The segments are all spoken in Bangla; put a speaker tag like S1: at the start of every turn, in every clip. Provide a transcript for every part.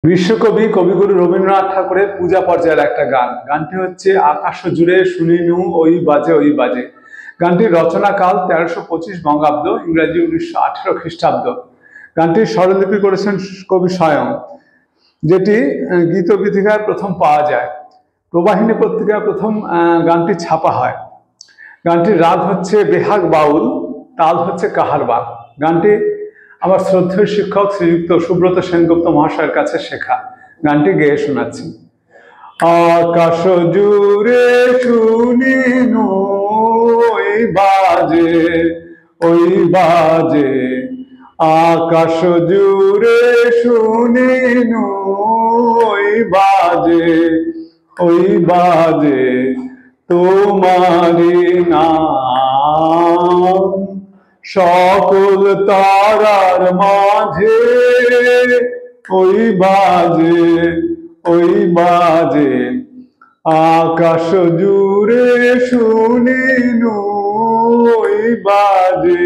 S1: বিশ্বকবি কবিগুরু রবীন্দ্রনাথ ঠাকুরের পূজা পর্যায়ের একটা গান। গানটি হচ্ছে আকাশ জুড়ে শুনিনু ওই বাজে ওই বাজে। গানটির রচনাকাল 1325 বঙ্গাব্দ, ইংরেজি 1918 খ্রিস্টাব্দ। গানটির স্বরলিপি করেছেন কবি স্বয়ং, যেটি গীতবিথিকায় প্রথম পাওয়া যায়। প্রবাহিনী পত্রিকায় প্রথম গানটি ছাপা হয়। গানটির রাগ হচ্ছে বেহাগ বাউল, তাল হচ্ছে কাহারবাগ। গানটি আমার শ্রদ্ধেয় শিক্ষক শ্রীযুক্ত সুব্রত সেনগুপ্ত মহাশয়ের কাছে শেখা। গানটি গেয়ে শোনাচ্ছি। আকাশ জুড়ে শুনিনু ওই বাজে ওই বাজে, আকাশ জুড়ে শুনিনু ওই বাজে ওই বাজে, তোমারি নাম সকল তারার মাঝে ওই বাজে ওই বাজে, আকাশ জুড়ে শুনিনু ওই বাজে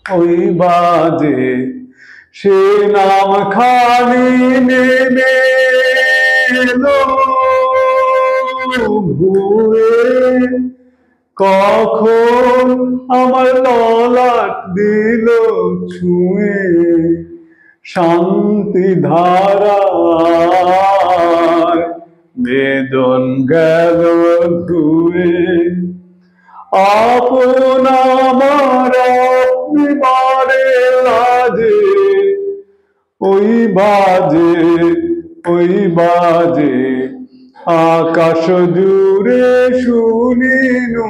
S1: ওই বাজে। সে নাম খানি নেমে এলো ভুয়ে, কখন আমার ললাট দিল ছুঁয়ে, শান্তি ধারায় বেদন গেল ধুয়ে। আপন আমার বারে লাজে ওই বাজে ওই বাজে, আকাশ জুড়ে শুনিনু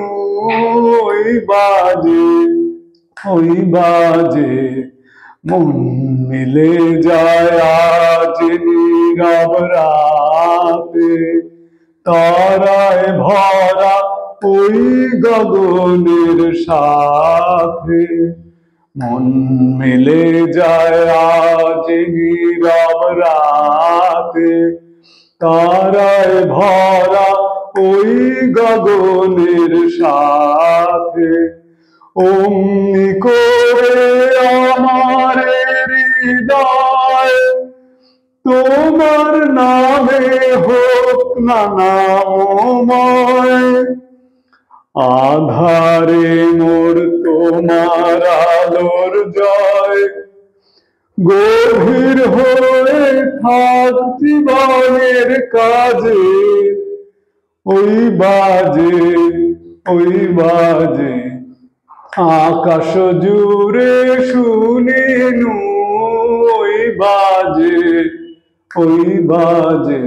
S1: ওই বাজে ওই বাজে। মন মিলে যায় আজ নীরব রাতে, তারায় ভরা ওই গগনের সাথে। মন মিলে যায় আজ নীরব রাতে, তারায় ভরা ওই গগনের সাথে। অমনি করে আমার হৃদয় তোমার নামে হোক না নামময়, আধারে মোর তোমার আলোর জয়। গভীর হয়ে থাক জীবনের কাজে ওই বাজে ওই বাজে, আকাশ জুড়ে শুনিনু ওই বাজে ওই বাজে।